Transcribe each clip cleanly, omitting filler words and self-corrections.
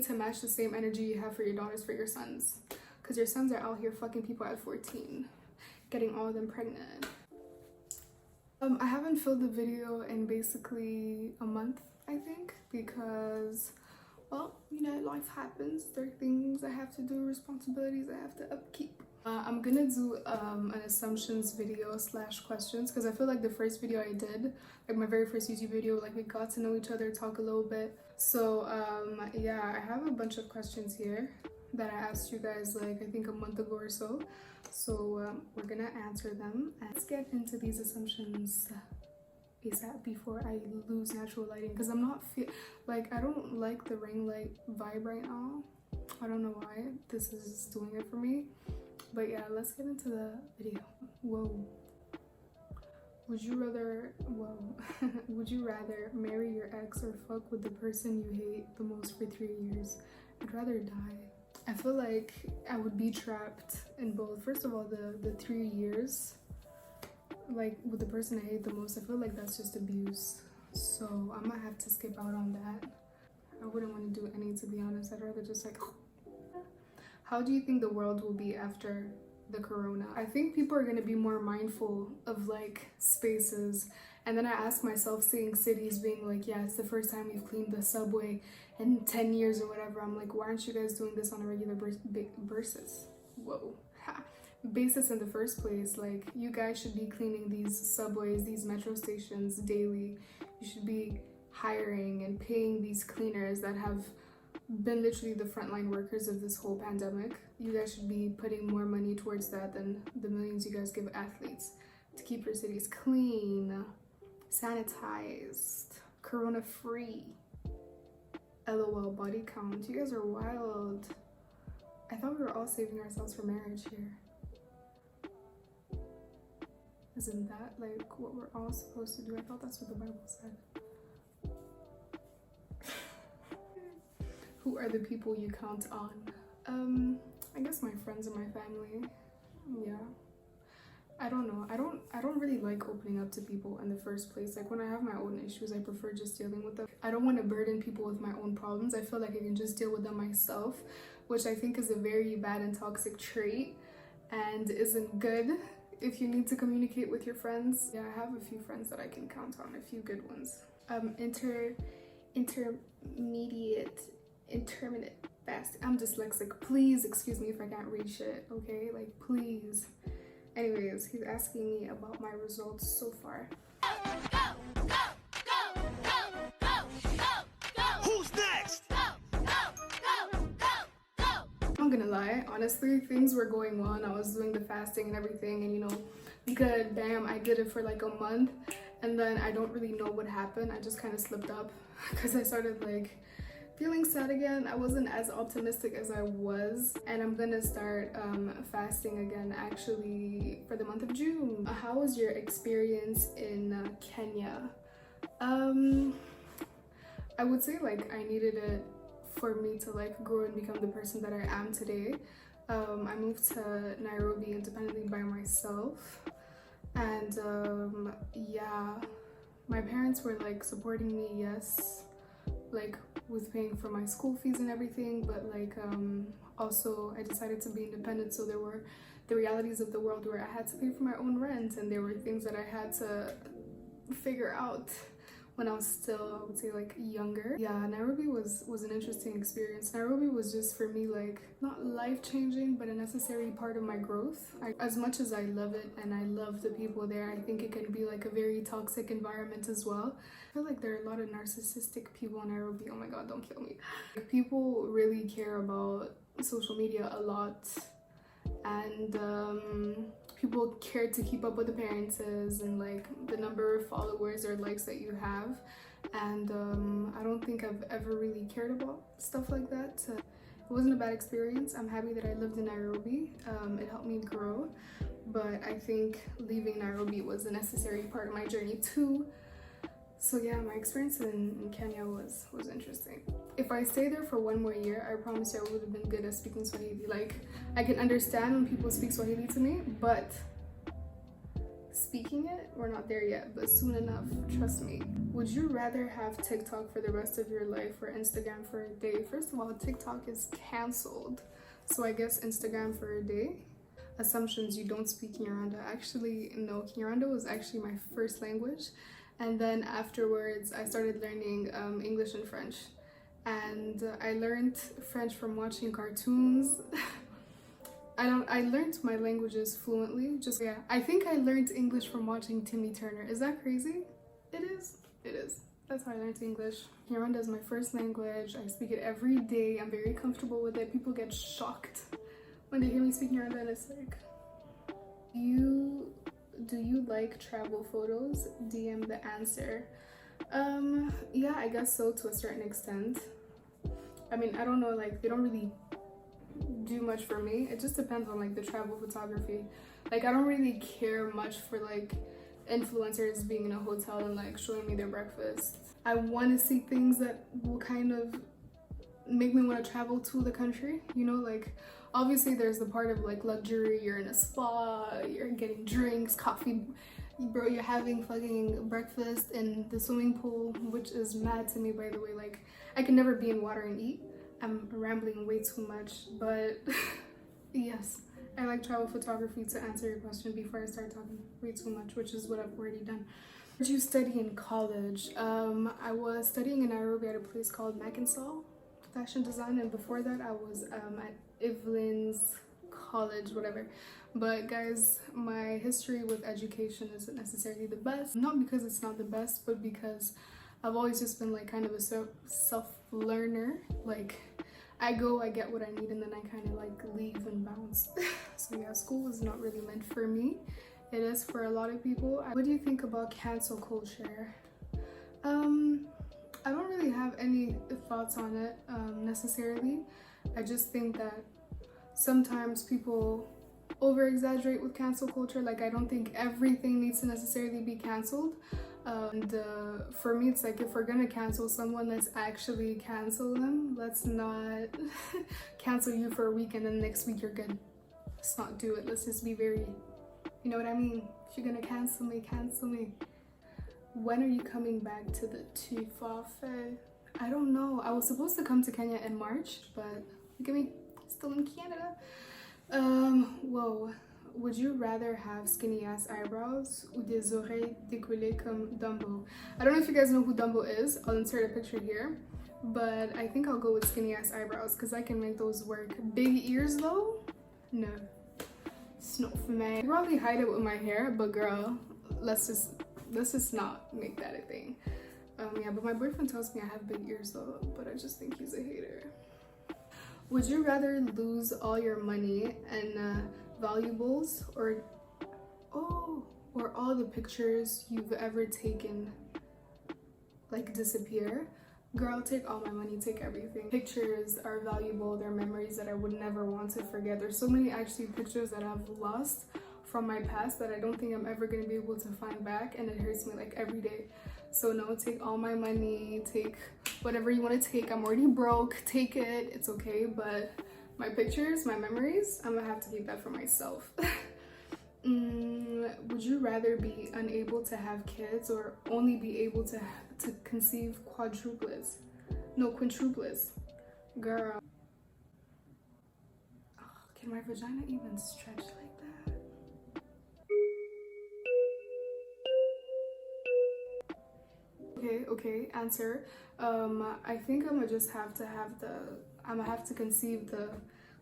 need to match the same energy you have for your daughters for your sons, because your sons are out here fucking people at 14, getting all of them pregnant. I haven't filmed a video in basically a month, I think, because, well, you know, life happens. There are things I have to do, responsibilities I have to upkeep. I'm gonna do an assumptions video / questions, because I feel like the first video I did, like my very first YouTube video, like we got to know each other, talk a little bit. So yeah, I have a bunch of questions here that I asked you guys like I think a month ago or so. So we're gonna answer them. Let's get into these assumptions ASAP before I lose natural lighting, because I'm not I don't like the ring light vibe right now. I don't know why this is doing it for me. But yeah, let's get into the video. Whoa. Would you rather marry your ex or fuck with the person you hate the most for 3 years? I'd rather die. I feel like I would be trapped in both. First of all, the 3 years, like with the person I hate the most, I feel like that's just abuse. So I might have to skip out on that. I wouldn't want to do any, to be honest. I'd rather just like... How do you think the world will be after the corona? I think people are going to be more mindful of like spaces. And then I ask myself, seeing cities being like, yeah, it's the first time we've cleaned the subway in 10 years or whatever. I'm like, why aren't you guys doing this on a regular basis? Whoa. Basis in the first place. Like, you guys should be cleaning these subways, these metro stations daily. You should be hiring and paying these cleaners that have been literally the frontline workers of this whole pandemic. You guys should be putting more money towards that than the millions you guys give athletes to keep your cities clean, sanitized, corona free. LOL body count. You guys are wild. I thought we were all saving ourselves for marriage here. Isn't that like what we're all supposed to do? I thought that's what the Bible said. Who are the people you count on? I guess my friends and my family. Yeah. I don't know. I don't really like opening up to people in the first place. Like when I have my own issues, I prefer just dealing with them. I don't want to burden people with my own problems. I feel like I can just deal with them myself, which I think is a very bad and toxic trait and isn't good if you need to communicate with your friends. Yeah, I have a few friends that I can count on, a few good ones. Intermittent fasting. I'm dyslexic. Please excuse me if I can't read shit, okay? Like, please. Anyways, he's asking me about my results so far. Who's next? I'm gonna lie, honestly, things were going on. I was doing the fasting and everything, and you know, good, bam, I did it for like a month, and then I don't really know what happened. I just kind of slipped up because I started like feeling sad again. I wasn't as optimistic as I was, and I'm gonna start fasting again actually for the month of June. How was your experience in Kenya? I would say like I needed it for me to like grow and become the person that I am today. I moved to Nairobi independently by myself, and yeah, my parents were like supporting me, yes, like with paying for my school fees and everything, but like also I decided to be independent, so there were the realities of the world where I had to pay for my own rent, and there were things that I had to figure out when I was still, I would say, like younger. Yeah, Nairobi was an interesting experience. Nairobi was just for me like not life-changing, but a necessary part of my growth. As much as I love it and I love the people there, I think it can be like a very toxic environment as well. I feel like there are a lot of narcissistic people in Nairobi. Oh my god, don't kill me. People really care about social media a lot, and people care to keep up with appearances and like the number of followers or likes that you have, and I don't think I've ever really cared about stuff like that. It wasn't a bad experience. I'm happy that I lived in Nairobi. It helped me grow, but I think leaving Nairobi was a necessary part of my journey too. So yeah, my experience in Kenya was interesting. If I stay there for 1 more year, I promise you I would have been good at speaking Swahili. Like, I can understand when people speak Swahili to me, but speaking it. We're not there yet, but soon enough, trust me. Would you rather have TikTok for the rest of your life or Instagram for a day? First of all, TikTok is cancelled, so I guess Instagram for a day. Assumptions: you don't speak Kinyarwanda. Actually, no, Kinyarwanda was actually my first language, and then afterwards I started learning English and French, and I learned French from watching cartoons. I learned my languages fluently. Yeah, I think I learned English from watching Timmy Turner. Is that crazy? It is. It is. That's how I learned English. Kinyarwanda is my first language. I speak it every day. I'm very comfortable with it. People get shocked when they hear me speak Kinyarwanda, and it's like, do you like travel photos? DM the answer. Yeah, I guess so, to a certain extent. I mean, I don't know, like, they don't really do much for me. It just depends on like the travel photography. Like, I don't really care much for like influencers being in a hotel and like showing me their breakfast. I want to see things that will kind of make me want to travel to the country, you know, like obviously there's the part of like luxury. You're in a spa, you're getting drinks, coffee, bro, you're having fucking breakfast in the swimming pool, which is mad to me, by the way. Like, I can never be in water and eat. I'm rambling way too much, but yes, I like travel photography, to answer your question before I start talking way too much, which is what I've already done. What did you study in college? I was studying in Nairobi at a place called Mackinsall Fashion Design, and before that I was at Evelyn's College, whatever. But guys, my history with education isn't necessarily the best. Not because it's not the best, but because I've always just been like kind of a self-learner. Like, I go, I get what I need, and then I kind of like leave and bounce. So yeah, school is not really meant for me. It is for a lot of people. What do you think about cancel culture? I don't really have any thoughts on it necessarily. I just think that sometimes people over-exaggerate with cancel culture. Like, I don't think everything needs to necessarily be canceled. And for me, it's like, if we're gonna cancel someone, let's actually cancel them. Let's not cancel you for a week and then next week you're good. Let's not do it. Let's just be very, you know what I mean? If you're gonna cancel me, cancel me. When are you coming back to the Tufafe? I don't know. I was supposed to come to Kenya in March, but look at me, still in Canada. Whoa. Would you rather have skinny ass eyebrows ou des oreilles décollées comme Dumbo? I don't know if you guys know who Dumbo is. I'll insert a picture here. But I think I'll go with skinny ass eyebrows because I can make those work. Big ears though? No. It's not for me. I could probably hide it with my hair, but girl, let's just not make that a thing. Yeah, but my boyfriend tells me I have big ears though, but I just think he's a hater. Would you rather lose all your money and valuables, or all the pictures you've ever taken like disappear? Girl, take all my money, take everything. Pictures are valuable. They're memories that I would never want to forget. There's so many actually pictures that I've lost from my past that I don't think I'm ever gonna be able to find back, and it hurts me like every day. So no, take all my money, take whatever you want to take. I'm already broke, take it, it's okay, but my pictures, my memories, I'm gonna have to keep that for myself. Would you rather be unable to have kids or only be able to conceive quadruplets? No, quintuplets. Girl. Oh, can my vagina even stretch like that? Okay, answer. I think I'm gonna just have to conceive the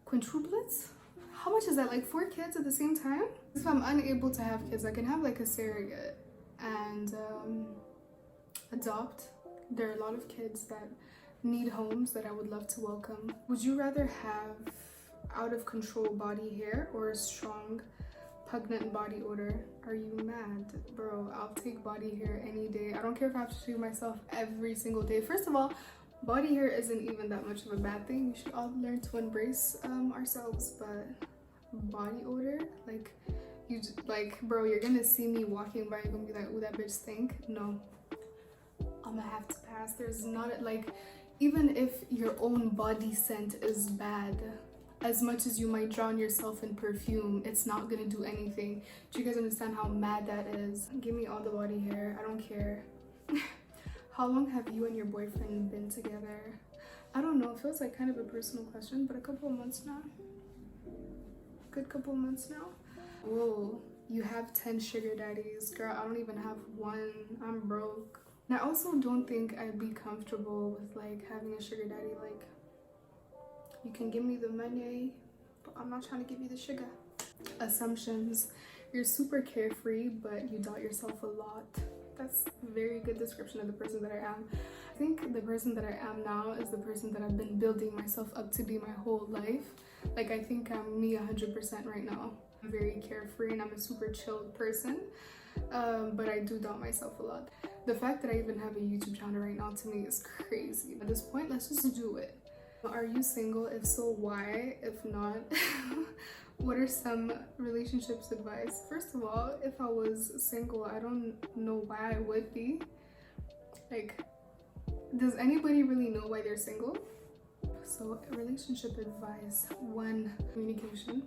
quintuplets. How much is that? Like 4 kids at the same time? If I'm unable to have kids, I can have like a surrogate and adopt. There are a lot of kids that need homes that I would love to welcome. Would you rather have out of control body hair or a strong pungent body odor? Are you mad? Bro, I'll take body hair any day. I don't care if I have to shave myself every single day. First of all, body hair isn't even that much of a bad thing. We should all learn to embrace ourselves, but body odor, like, bro, you're gonna see me walking by, you're gonna be like, oh, that bitch stink. No, I'm gonna have to pass. There's not, like, even if your own body scent is bad, As much as you might drown yourself in perfume, it's not gonna do anything. Do you guys understand how mad that is? Give me all the body hair, I don't care. How long have you and your boyfriend been together? I don't know, it feels like kind of a personal question, but a couple of months now. Good couple of months now. Whoa, you have 10 sugar daddies. Girl, I don't even have one. I'm broke. And I also don't think I'd be comfortable with like having a sugar daddy. Like, you can give me the money, but I'm not trying to give you the sugar. Assumptions. You're super carefree, but you doubt yourself a lot. That's a very good description of the person that I am. I think the person that I am now is the person that I've been building myself up to be my whole life. Like, I think I'm me 100% right now. I'm very carefree and I'm a super chilled person, but I do doubt myself a lot. The fact that I even have a YouTube channel right now to me is crazy. At this point, let's just do it. Are you single? If so, why? If not, what are some relationships advice? First of all, if I was single, I don't know why I would be. Like, does anybody really know why they're single? So, relationship advice. 1, communication.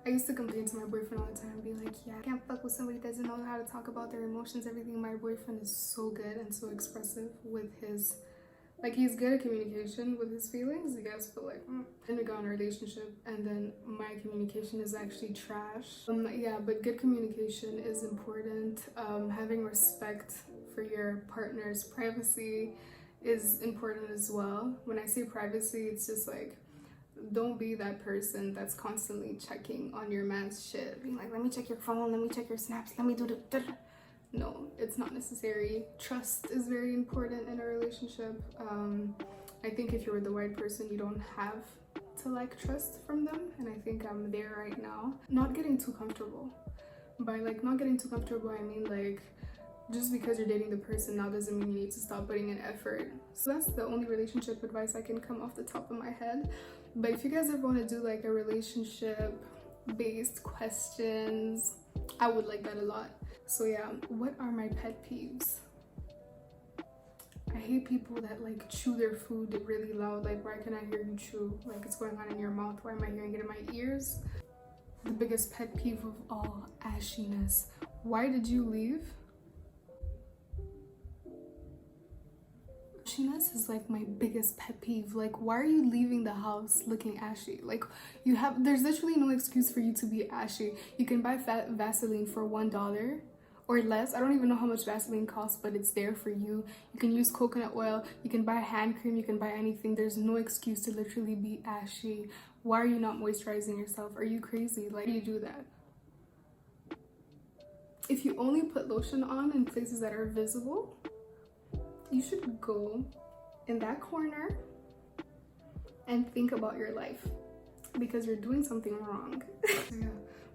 I used to complain to my boyfriend all the time and be like, yeah, I can't fuck with somebody that doesn't know how to talk about their emotions, everything. My boyfriend is so good and so expressive with his, like, he's good at communication with his feelings, I guess, but like, then we got in a relationship and then my communication is actually trash. Yeah, but good communication is important. Having respect for your partner's privacy is important as well. When I say privacy, it's just like, don't be that person that's constantly checking on your man's shit, being like, let me check your phone, let me check your snaps, let me do the no, it's not necessary. Trust is very important in a relationship. I think if you're the right person, you don't have to like trust from them, and I think I'm there right now. Not getting too comfortable. By like not getting too comfortable, I mean like, just because you're dating the person now doesn't mean you need to stop putting in effort. So that's the only relationship advice I can come off the top of my head. But if you guys ever want to do like a relationship based questions, I would like that a lot. So yeah, what are my pet peeves? I hate people that like chew their food really loud. Like, why can I hear you chew? Like, it's going on in your mouth. Why am I hearing it in my ears? The biggest pet peeve of all, ashiness. Why did you leave? Ashiness is like my biggest pet peeve. Like, why are you leaving the house looking ashy? Like, there's literally no excuse for you to be ashy. You can buy Vaseline for $1 or less. I don't even know how much Vaseline costs, but it's there for you. You can use coconut oil, you can buy hand cream, you can buy anything. There's no excuse to literally be ashy. Why are you not moisturizing yourself? Are you crazy? Like, how do you do that? If you only put lotion on in places that are visible, you should go in that corner and think about your life, because you're doing something wrong. Yeah.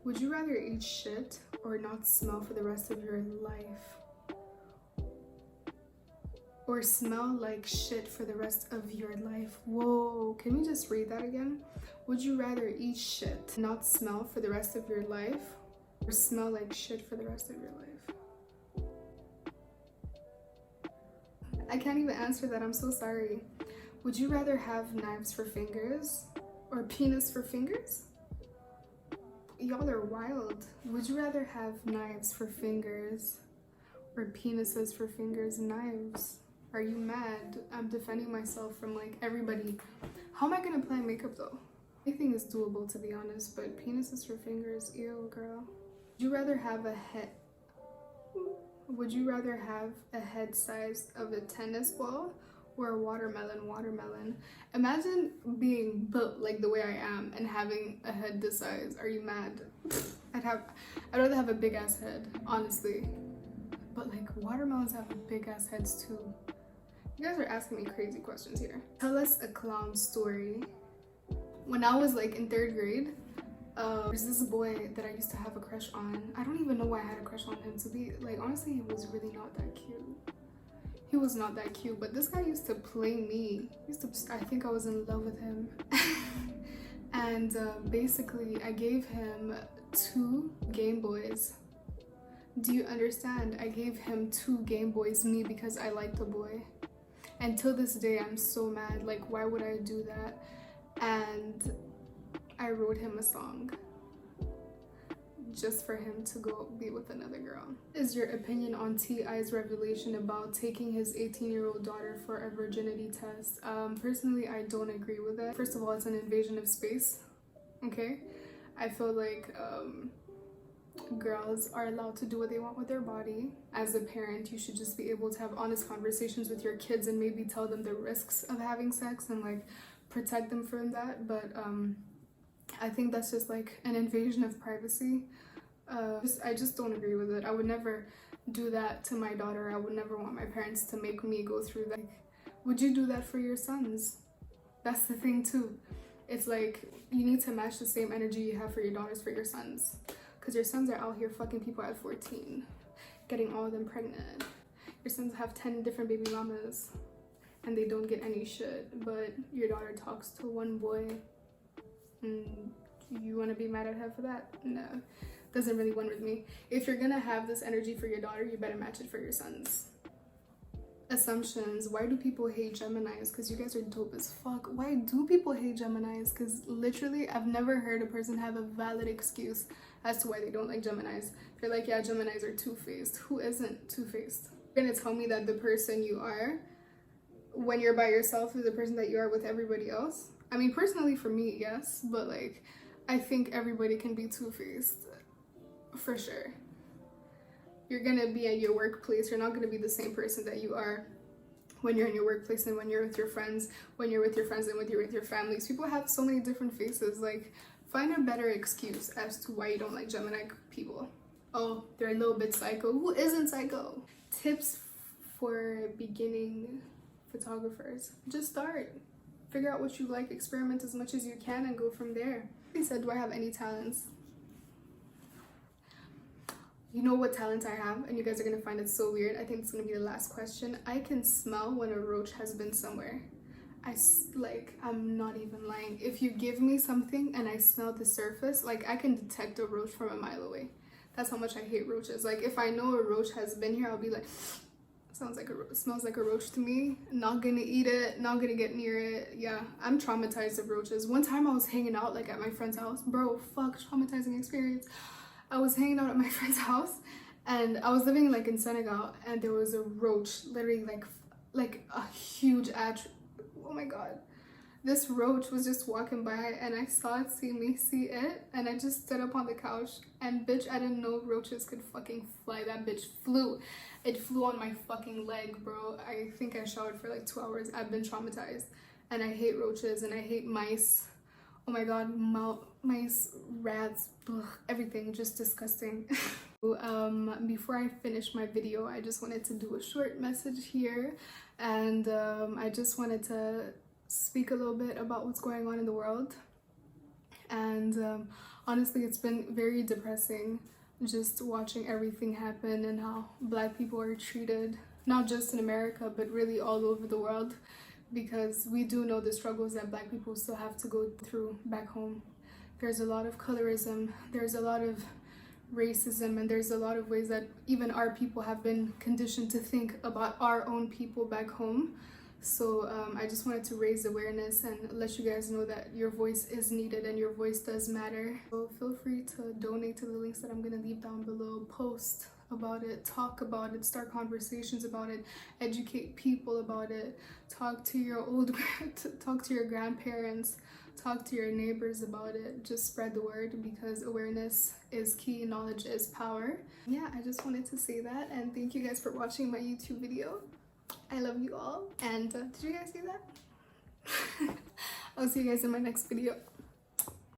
Would you rather eat shit or not smell for the rest of your life? Or smell like shit for the rest of your life? Whoa, can we just read that again? Would you rather eat shit, not smell for the rest of your life, or smell like shit for the rest of your life? I can't even answer that, I'm so sorry. Would you rather have knives for fingers or penis for fingers? Y'all are wild. Would you rather have knives for fingers or penises for fingers? Knives. Are you mad? I'm defending myself from like everybody. How am I gonna apply makeup though? Anything is doable, to be honest, but penises for fingers, ew, girl. Would you rather have a head? Would you rather have a head size of a tennis ball or a watermelon? Imagine being built like the way I am and having a head this size. Are you mad? I'd rather have a big ass head, honestly. But like, watermelons have big ass heads too. You guys are asking me crazy questions here. Tell us a clown story. When I was like in 3rd grade, there's this boy that I used to have a crush on. I don't even know why I had a crush on him. To be like, honestly, he was really not that cute. He was not that cute, but this guy used to play me. I think I was in love with him. And basically, I gave him 2 Game Boys. Do you understand? I gave him 2 Game Boys, me, because I liked the boy. And till this day, I'm so mad. Like, why would I do that? And I wrote him a song just for him to go be with another girl. What is your opinion on T.I.'s revelation about taking his 18-year-old daughter for a virginity test? Personally, I don't agree with it. First of all, it's an invasion of space, okay? I feel like girls are allowed to do what they want with their body. As a parent, you should just be able to have honest conversations with your kids and maybe tell them the risks of having sex and like protect them from that. But I think that's just like an invasion of privacy. I just don't agree with it. I would never do that to my daughter. I would never want my parents to make me go through that. Would you do that for your sons? That's the thing too. It's like you need to match the same energy you have for your daughters for your sons. Because your sons are out here fucking people at 14, getting all of them pregnant. Your sons have 10 different baby mamas and they don't get any shit. But your daughter talks to one boy and you want to be mad at her for that? No, doesn't really win with me. If you're gonna have this energy for your daughter, you better match it for your sons. Assumptions. Why do people hate Geminis? Because you guys are dope as fuck. Why do people hate Geminis? Because literally I've never heard a person have a valid excuse as to why they don't like Geminis. They're like, yeah, Geminis are two-faced. Who isn't two-faced? You're gonna tell me that the person you are when you're by yourself is the person that you are with everybody else? I mean, personally for me, yes, but like I think everybody can be two-faced for sure. You're gonna be at your workplace. You're not gonna be the same person that you are when you're in your workplace and when you're with your friends, when you're with your friends and when you're with your families. People have so many different faces. Like, find a better excuse as to why you don't like Gemini people. Oh, they're a little bit psycho. Who isn't psycho? Tips for beginning photographers. Just start. Figure out what you like, experiment as much as you can and go from there. He said, do I have any talents? You know what talent I have, and you guys are gonna find it so weird. I think it's gonna be the last question. I can smell when a roach has been somewhere. I'm not even lying. If you give me something and I smell the surface, like I can detect a roach from a mile away. That's how much I hate roaches. Like if I know a roach has been here, I'll be like, smells like a roach to me. Not gonna eat it, not gonna get near it. Yeah, I'm traumatized of roaches. One time I was hanging out like at my friend's house. Bro, fuck, traumatizing experience. I was hanging out at my friend's house and I was living like in Senegal and there was a roach, literally like a huge ass. Oh my god. This roach was just walking by and I saw it see me see it and I just stood up on the couch and bitch, I didn't know roaches could fucking fly. That bitch flew. It flew on my fucking leg, bro. I think I showered for like 2 hours. I've been traumatized and I hate roaches and I hate mice. Oh my god, mice, rats, ugh, everything, just disgusting. Before I finish my video, I just wanted to do a short message here and I just wanted to speak a little bit about what's going on in the world. And honestly, it's been very depressing just watching everything happen and how Black people are treated, not just in America, but really all over the world. Because we do know the struggles that Black people still have to go through back home. There's a lot of colorism, there's a lot of racism, and there's a lot of ways that even our people have been conditioned to think about our own people back home. So I just wanted to raise awareness and let you guys know that your voice is needed and your voice does matter. So feel free to donate to the links that I'm gonna leave down below, post about it, talk about it, start conversations about it, educate people about it, talk to your talk to your grandparents, talk to your neighbors about it. Just spread the word because awareness is key, knowledge is power. Yeah, I just wanted to say that, and thank you guys for watching my YouTube video. I love you all, and did you guys see that? I'll see you guys in my next video.